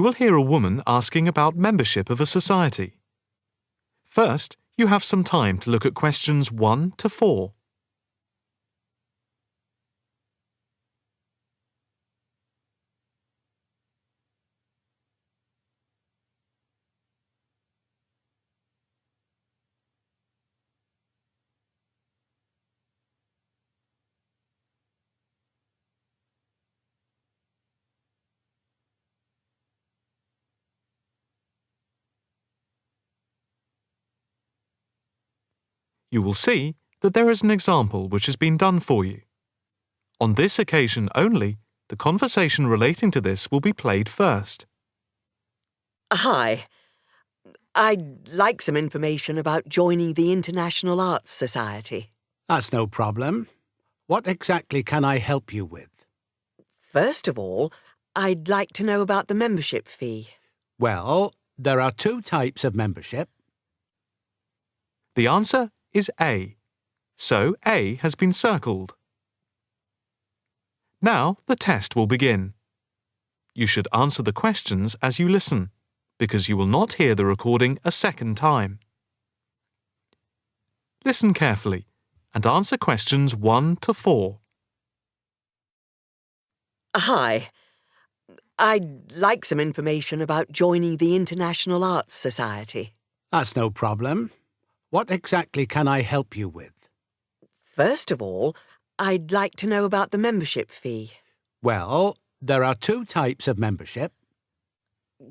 will hear a woman asking about membership of a society. First, you have some time to look at questions 1 to 4. You will see that there is an example which has been done for you. On this occasion only, the conversation relating to this will be played first. Hi. I'd like some information about joining the International Arts Society. That's no problem. What exactly can I help you with? First of all, I'd like to know about the membership fee. Well, there are 2 types of membership. The answer is A, so A has been circled. Now the test will begin. You should answer the questions as you listen, because you will not hear the recording a second time. Listen carefully and answer questions 1 to 4. Hi. I'd like some information about joining the International Arts Society. That's no problem. What exactly can I help you with? First of all, I'd like to know about the membership fee. Well, there are 2 types of membership.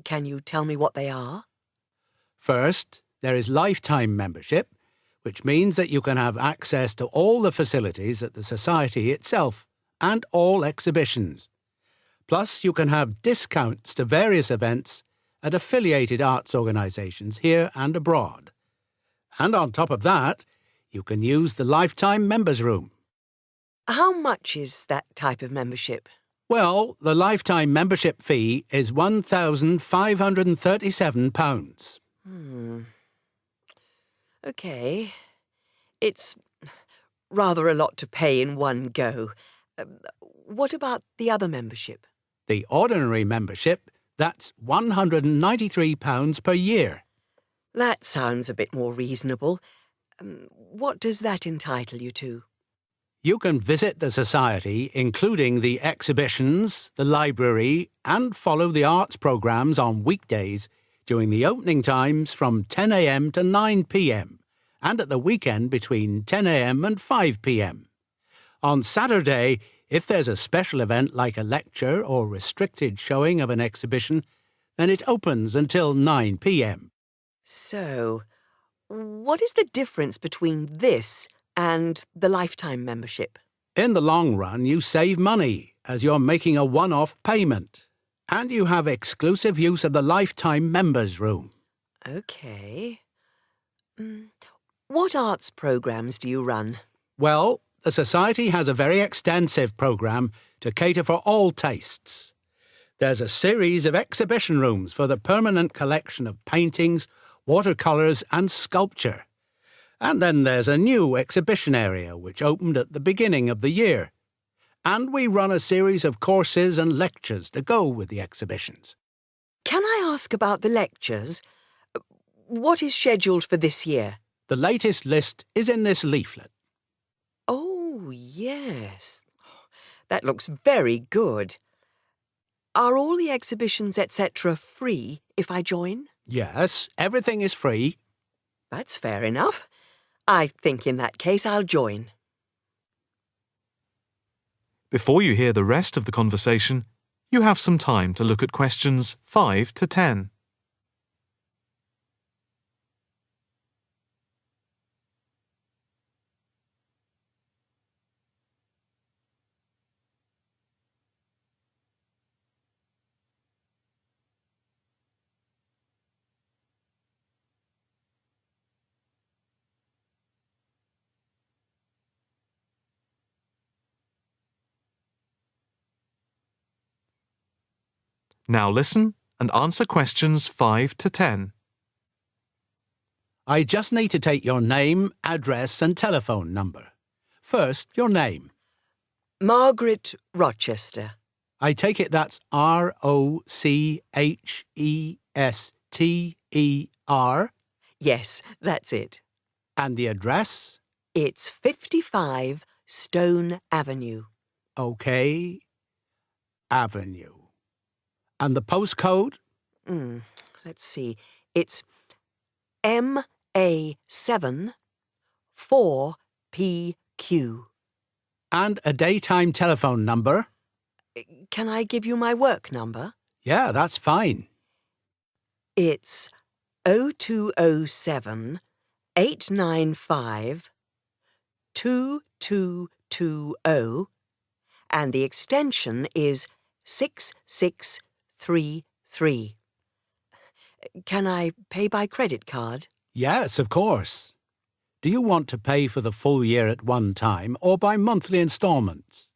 Can you tell me what they are? First, there is lifetime membership, which means that you can have access to all the facilities at the Society itself and all exhibitions. Plus, you can have discounts to various events at affiliated arts organisations here and abroad. And on top of that, you can use the lifetime members' room. How much is that type of membership? Well, the lifetime membership fee is £1,537. OK. It's rather a lot to pay in one go. What about the other membership? The ordinary membership, that's £193 per year. That sounds a bit more reasonable. What does that entitle you to? You can visit the Society, including the exhibitions, the library, and follow the arts programmes on weekdays during the opening times from 10 a.m. to 9 p.m. and at the weekend between 10 a.m. and 5 p.m. On Saturday, if there's a special event like a lecture or restricted showing of an exhibition, then it opens until 9 p.m. So, what is the difference between this and the lifetime membership? In the long run, you save money as you're making a one-off payment, and you have exclusive use of the lifetime members' room. OK. What arts programmes do you run? Well, the Society has a very extensive programme to cater for all tastes. There's a series of exhibition rooms for the permanent collection of paintings, watercolours and sculpture. And then there's a new exhibition area which opened at the beginning of the year. And we run a series of courses and lectures to go with the exhibitions. Can I ask about the lectures? What is scheduled for this year? The latest list is in this leaflet. Oh, yes. That looks very good. Are all the exhibitions, etc., free if I join? Yes, everything is free. That's fair enough. I think in that case I'll join. Before you hear the rest of the conversation, you have some time to look at questions 5 to 10. Now listen and answer questions 5 to 10. I just need to take your name, address and telephone number. First, your name. Margaret Rochester. I take it that's Rochester. Yes, that's it. And the address? It's 55 Stone Avenue. OK. Avenue. And the postcode? Let's see. It's MA7 4PQ. And a daytime telephone number? Can I give you my work number? Yeah, that's fine. It's 0207 895 2220, and the extension is 6633. Can I pay by credit card? Yes, of course. Do you want to pay for the full year at one time or by monthly instalments?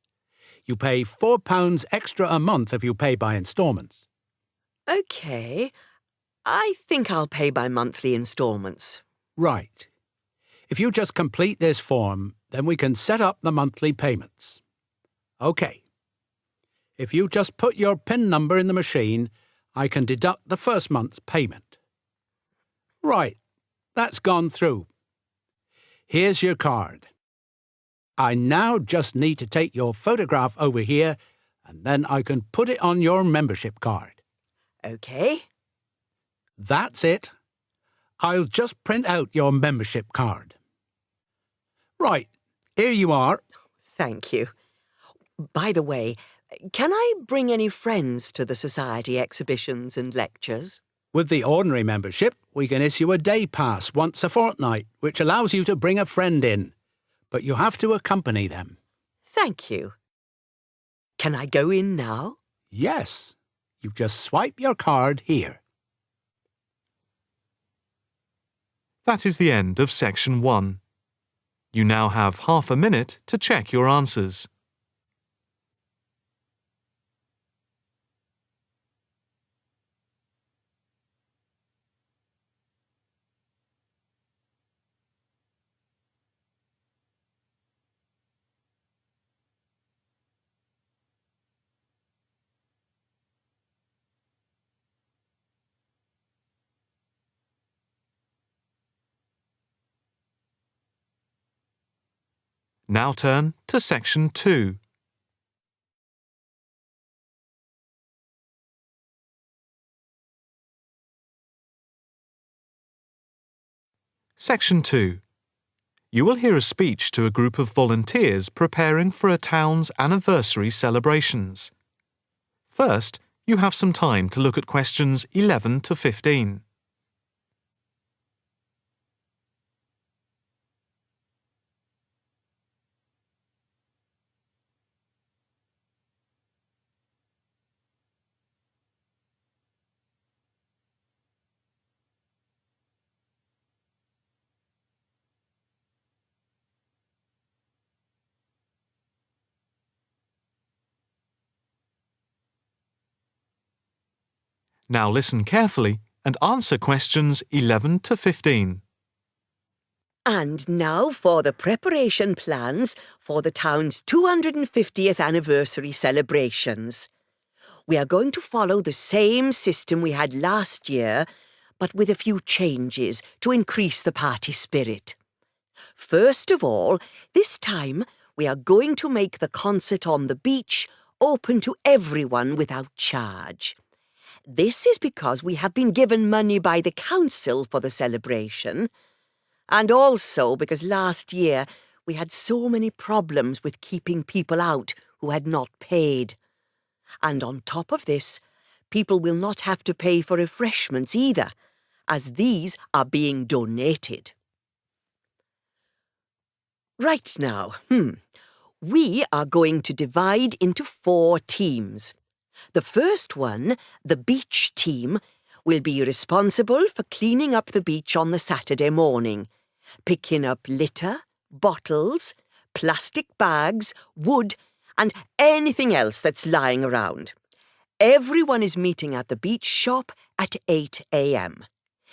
You pay £4 extra a month if you pay by instalments. OK. I think I'll pay by monthly instalments. Right. If you just complete this form, then we can set up the monthly payments. OK. If you just put your PIN number in the machine, I can deduct the first month's payment. Right. That's gone through. Here's your card. I now just need to take your photograph over here, and then I can put it on your membership card. OK. That's it. I'll just print out your membership card. Right, here you are. Thank you. By the way, can I bring any friends to the Society exhibitions and lectures? With the ordinary membership, we can issue a day pass once a fortnight, which allows you to bring a friend in. But you have to accompany them. Thank you. Can I go in now? Yes. You just swipe your card here. That is the end of section 1. You now have half a minute to check your answers. Now turn to section 2. Section 2. You will hear a speech to a group of volunteers preparing for a town's anniversary celebrations. First, you have some time to look at questions 11 to 15. Now listen carefully and answer questions 11 to 15. And now for the preparation plans for the town's 250th anniversary celebrations. We are going to follow the same system we had last year, but with a few changes to increase the party spirit. First of all, this time we are going to make the concert on the beach open to everyone without charge. This is because we have been given money by the council for the celebration, and also because last year we had so many problems with keeping people out who had not paid. And on top of this, people will not have to pay for refreshments either, as these are being donated. Right now, we are going to divide into 4 teams. The first one, the beach team, will be responsible for cleaning up the beach on the Saturday morning, picking up litter, bottles, plastic bags, wood, and anything else that's lying around. Everyone is meeting at the beach shop at 8 a.m.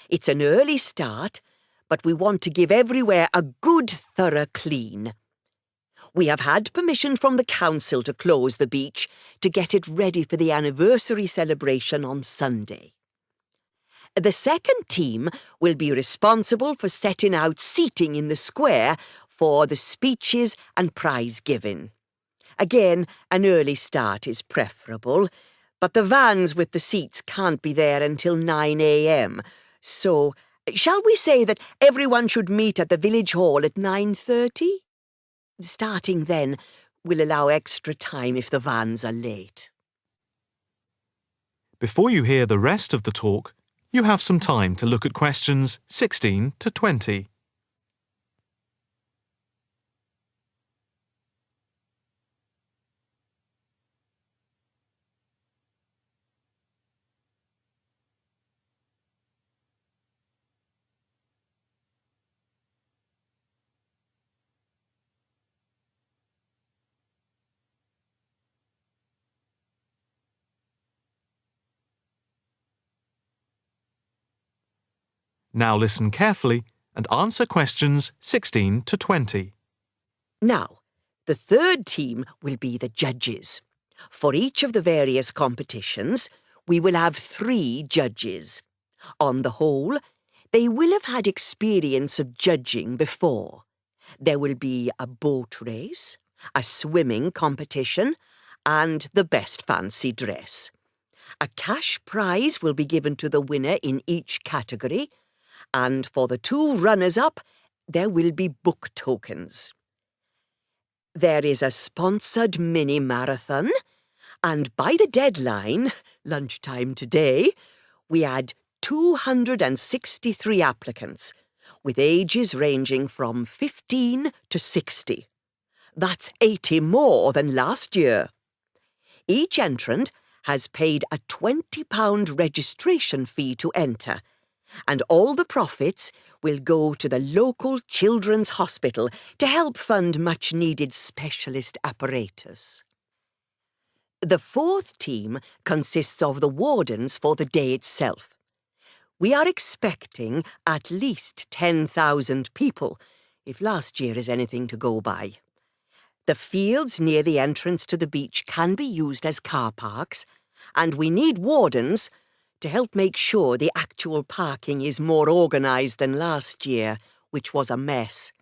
It's an early start, but we want to give everywhere a good thorough clean. We have had permission from the council to close the beach to get it ready for the anniversary celebration on Sunday. The second team will be responsible for setting out seating in the square for the speeches and prize giving. Again, an early start is preferable, but the vans with the seats can't be there until 9 a.m. So, shall we say that everyone should meet at the village hall at 9:30? Starting then will allow extra time if the vans are late. Before you hear the rest of the talk, you have some time to look at questions 16 to 20. Now listen carefully and answer questions 16 to 20. Now, the third team will be the judges. For each of the various competitions, we will have 3 judges. On the whole, they will have had experience of judging before. There will be a boat race, a swimming competition, and the best fancy dress. A cash prize will be given to the winner in each category, and for the 2 runners-up, there will be book tokens. There is a sponsored mini-marathon, and by the deadline, lunchtime today, we had 263 applicants, with ages ranging from 15 to 60. That's 80 more than last year. Each entrant has paid a £20 registration fee to enter, and all the profits will go to the local children's hospital to help fund much-needed specialist apparatus. The fourth team consists of the wardens for the day itself. We are expecting at least 10,000 people, if last year is anything to go by. The fields near the entrance to the beach can be used as car parks, and we need wardens to help make sure the actual parking is more organised than last year, which was a mess.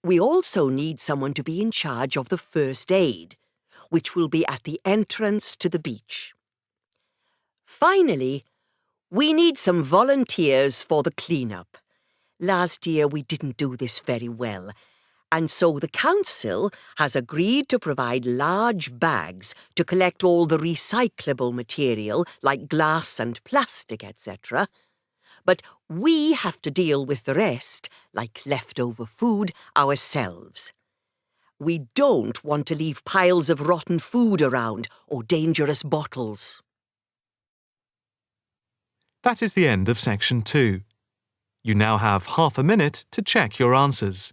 We also need someone to be in charge of the first aid, which will be at the entrance to the beach. Finally, we need some volunteers for the clean-up. Last year we didn't do this very well, and so the council has agreed to provide large bags to collect all the recyclable material like glass and plastic, etc. But we have to deal with the rest, like leftover food, ourselves. We don't want to leave piles of rotten food around or dangerous bottles. That is the end of section 2. You now have half a minute to check your answers.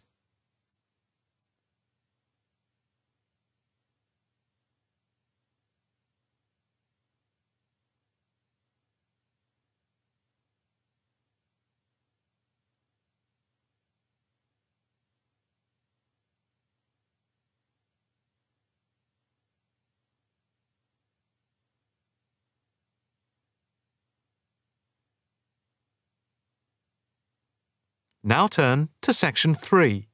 Now turn to section 3.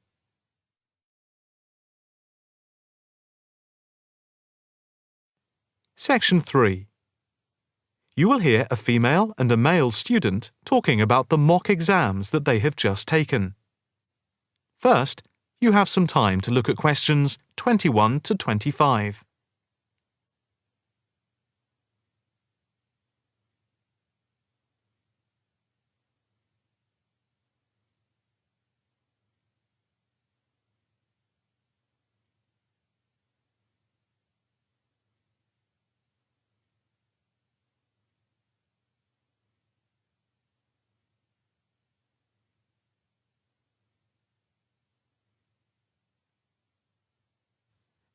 Section 3. You will hear a female and a male student talking about the mock exams that they have just taken. First, you have some time to look at questions 21 to 25.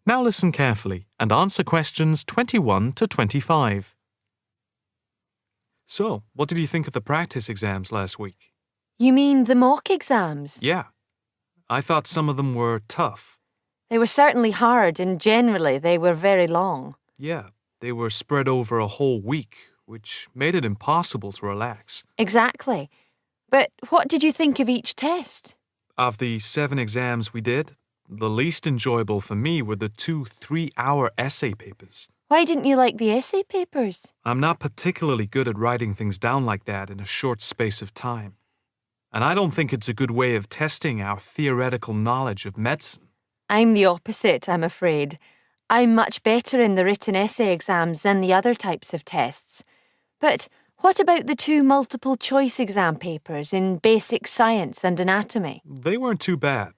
Now listen carefully and answer questions 21 to 25. So, what did you think of the practice exams last week? You mean the mock exams? Yeah. I thought some of them were tough. They were certainly hard and generally they were very long. Yeah, they were spread over a whole week, which made it impossible to relax. Exactly. But what did you think of each test? Of the 7 exams we did, the least enjoyable for me were the 2 3-hour essay papers. Why didn't you like the essay papers? I'm not particularly good at writing things down like that in a short space of time. And I don't think it's a good way of testing our theoretical knowledge of medicine. I'm the opposite, I'm afraid. I'm much better in the written essay exams than the other types of tests. But what about the 2 multiple-choice exam papers in basic science and anatomy? They weren't too bad.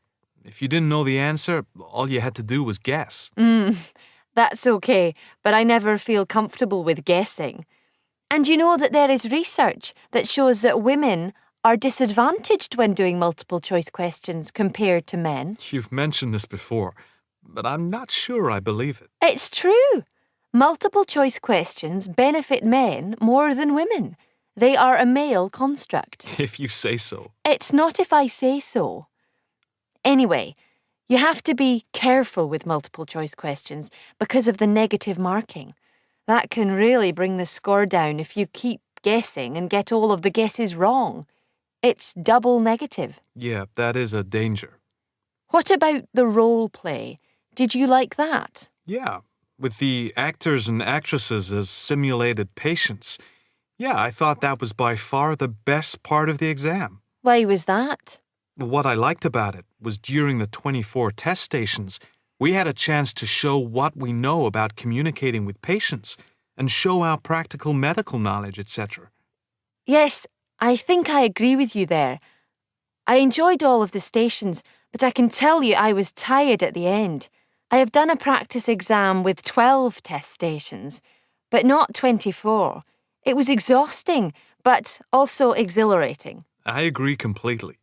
If you didn't know the answer, all you had to do was guess. That's okay, but I never feel comfortable with guessing. And you know that there is research that shows that women are disadvantaged when doing multiple-choice questions compared to men. You've mentioned this before, but I'm not sure I believe it. It's true. Multiple-choice questions benefit men more than women. They are a male construct. If you say so. It's not if I say so. Anyway, you have to be careful with multiple-choice questions because of the negative marking. That can really bring the score down if you keep guessing and get all of the guesses wrong. It's double negative. Yeah, that is a danger. What about the role play? Did you like that? Yeah, with the actors and actresses as simulated patients. Yeah, I thought that was by far the best part of the exam. Why was that? What I liked about it was during the 24 test stations, we had a chance to show what we know about communicating with patients and show our practical medical knowledge, etc. Yes, I think I agree with you there. I enjoyed all of the stations, but I can tell you I was tired at the end. I have done a practice exam with 12 test stations, but not 24. It was exhausting, but also exhilarating. I agree completely.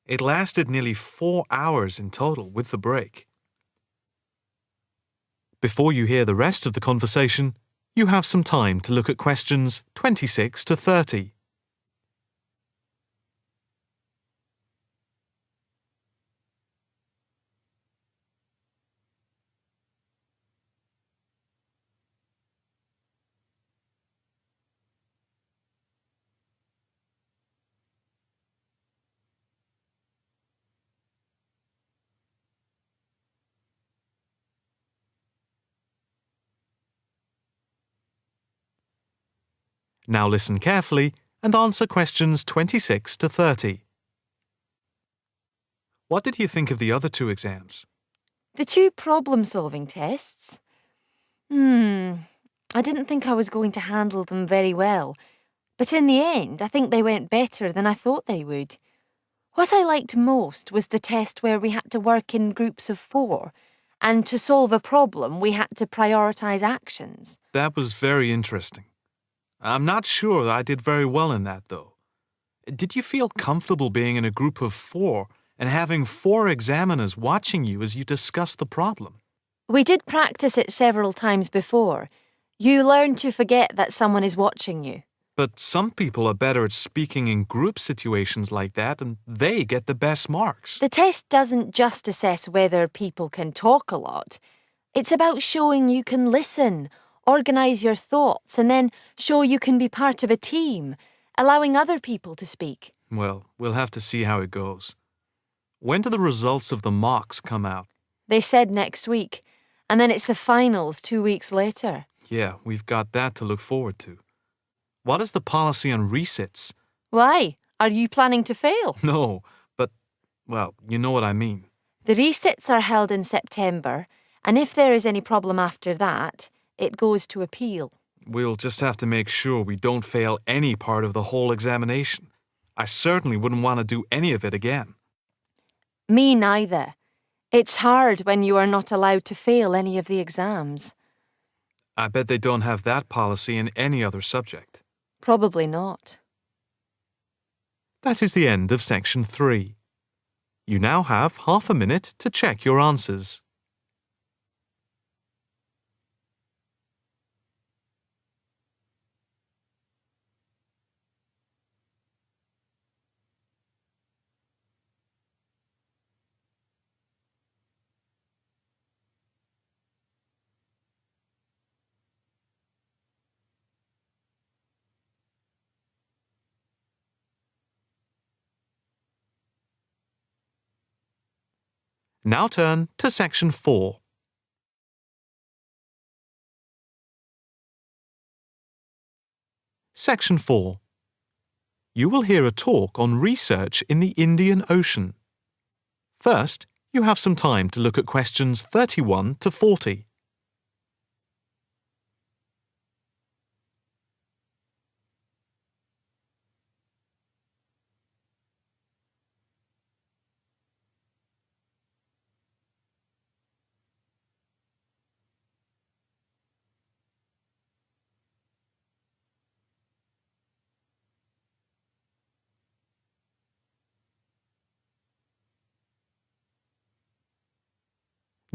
It lasted nearly 4 hours in total with the break. Before you hear the rest of the conversation, you have some time to look at questions 26 to 30. Now listen carefully and answer questions 26 to 30. What did you think of the other 2 exams? The 2 problem-solving tests? I didn't think I was going to handle them very well, but in the end, I think they went better than I thought they would. What I liked most was the test where we had to work in groups of 4, and to solve a problem, we had to prioritise actions. That was very interesting. I'm not sure I did very well in that, though. Did you feel comfortable being in a group of 4 and having 4 examiners watching you as you discussed the problem? We did practice it several times before. You learn to forget that someone is watching you. But some people are better at speaking in group situations like that, and they get the best marks. The test doesn't just assess whether people can talk a lot. It's about showing you can listen, organise your thoughts, and then show you can be part of a team, allowing other people to speak. Well, we'll have to see how it goes. When do the results of the mocks come out? They said next week, and then it's the finals 2 weeks later. Yeah, we've got that to look forward to. What is the policy on resits? Why? Are you planning to fail? No, but, well, you know what I mean. The resits are held in September, and if there is any problem after that, it goes to appeal. We'll just have to make sure we don't fail any part of the whole examination. I certainly wouldn't want to do any of it again. Me neither. It's hard when you are not allowed to fail any of the exams. I bet they don't have that policy in any other subject. Probably not. That is the end of section 3. You now have half a minute to check your answers. Now turn to Section 4. Section 4. You will hear a talk on research in the Indian Ocean. First, you have some time to look at questions 31 to 40.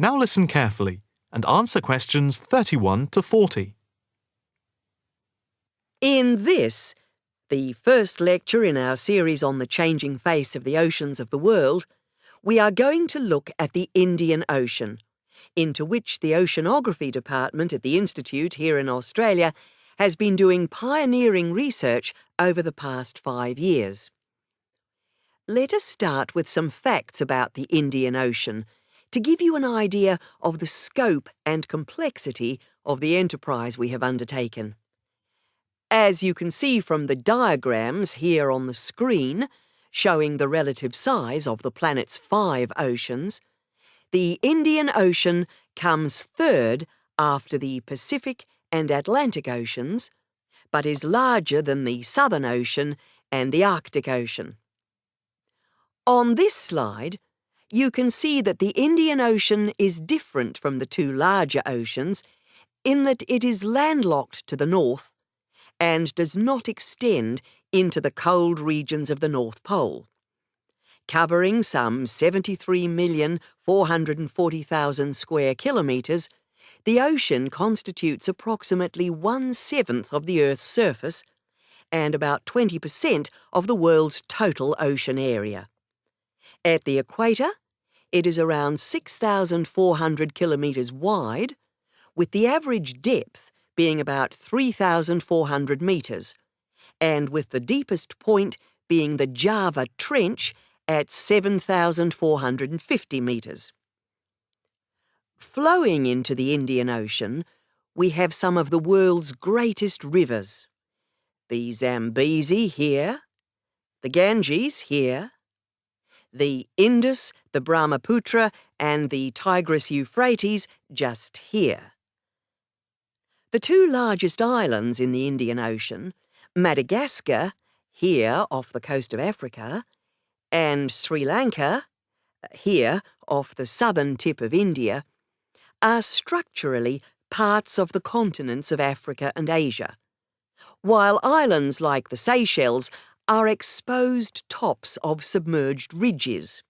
Now listen carefully and answer questions 31 to 40. In this, the first lecture in our series on the changing face of the oceans of the world, we are going to look at the Indian Ocean, into which the Oceanography Department at the Institute here in Australia has been doing pioneering research over the past 5 years. Let us start with some facts about the Indian Ocean to give you an idea of the scope and complexity of the enterprise we have undertaken. As you can see from the diagrams here on the screen, showing the relative size of the planet's 5 oceans, the Indian Ocean comes third after the Pacific and Atlantic Oceans, but is larger than the Southern Ocean and the Arctic Ocean. On this slide, you can see that the Indian Ocean is different from the 2 larger oceans in that it is landlocked to the north and does not extend into the cold regions of the North Pole. Covering some 73,440,000 square kilometres, the ocean constitutes approximately 1/7 of the Earth's surface and about 20% of the world's total ocean area. At the equator, it is around 6,400 kilometres wide, with the average depth being about 3,400 metres, and with the deepest point being the Java Trench at 7,450 metres. Flowing into the Indian Ocean, we have some of the world's greatest rivers. The Zambezi here, the Ganges here, the Indus, the Brahmaputra, and the Tigris-Euphrates just here. The 2 largest islands in the Indian Ocean, Madagascar, here off the coast of Africa, and Sri Lanka, here off the southern tip of India, are structurally parts of the continents of Africa and Asia, while islands like the Seychelles are exposed tops of submerged ridges.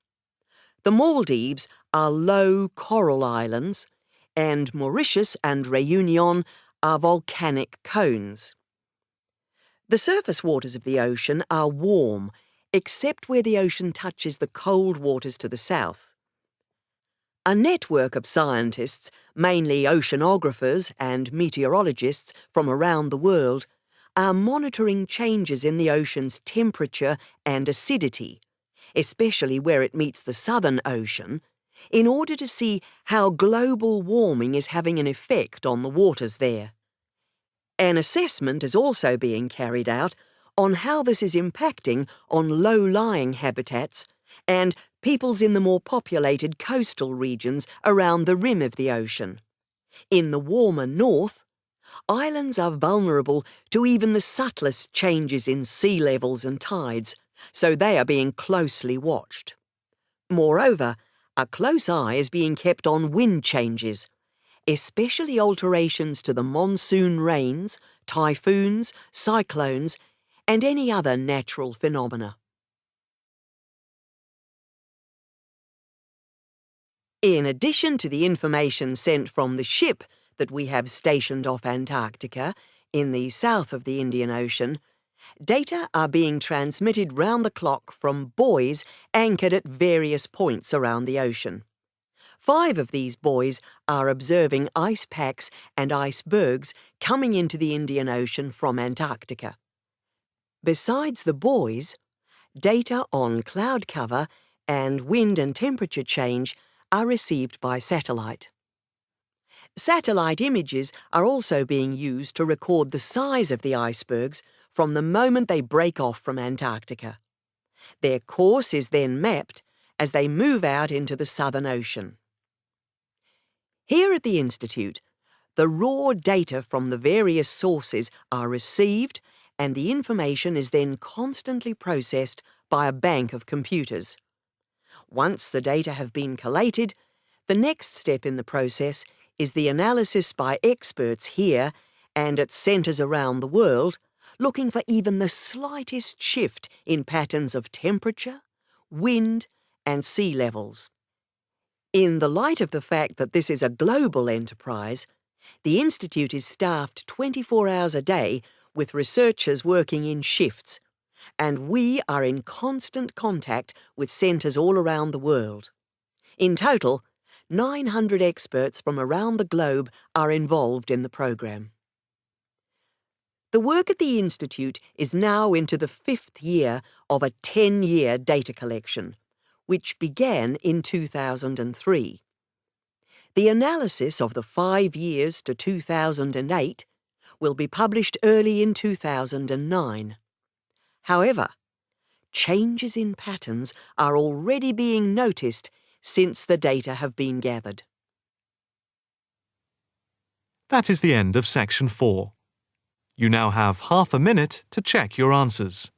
The Maldives are low coral islands, and Mauritius and Réunion are volcanic cones. The surface waters of the ocean are warm, except where the ocean touches the cold waters to the south. A network of scientists, mainly oceanographers and meteorologists from around the world, are monitoring changes in the ocean's temperature and acidity, especially where it meets the Southern Ocean, in order to see how global warming is having an effect on the waters there. An assessment is also being carried out on how this is impacting on low-lying habitats and peoples in the more populated coastal regions around the rim of the ocean. In the warmer north, islands are vulnerable to even the subtlest changes in sea levels and tides, so they are being closely watched. Moreover, a close eye is being kept on wind changes, especially alterations to the monsoon rains, typhoons, cyclones, and any other natural phenomena. In addition to the information sent from the ship that we have stationed off Antarctica, in the south of the Indian Ocean, data are being transmitted round the clock from buoys anchored at various points around the ocean. 5 of these buoys are observing ice packs and icebergs coming into the Indian Ocean from Antarctica. Besides the buoys, data on cloud cover and wind and temperature change are received by satellite. Satellite images are also being used to record the size of the icebergs from the moment they break off from Antarctica. Their course is then mapped as they move out into the Southern Ocean. Here at the Institute, the raw data from the various sources are received and the information is then constantly processed by a bank of computers. Once the data have been collated, the next step in the process is the analysis by experts here and at centres around the world, looking for even the slightest shift in patterns of temperature, wind, and sea levels. In the light of the fact that this is a global enterprise, the Institute is staffed 24 hours a day with researchers working in shifts, and we are in constant contact with centres all around the world. In total, 900 experts from around the globe are involved in the programme. The work at the Institute is now into the 5th year of a 10-year data collection, which began in 2003. The analysis of the 5 years to 2008 will be published early in 2009. However, changes in patterns are already being noticed since the data have been gathered. That is the end of section 4. You now have half a minute to check your answers.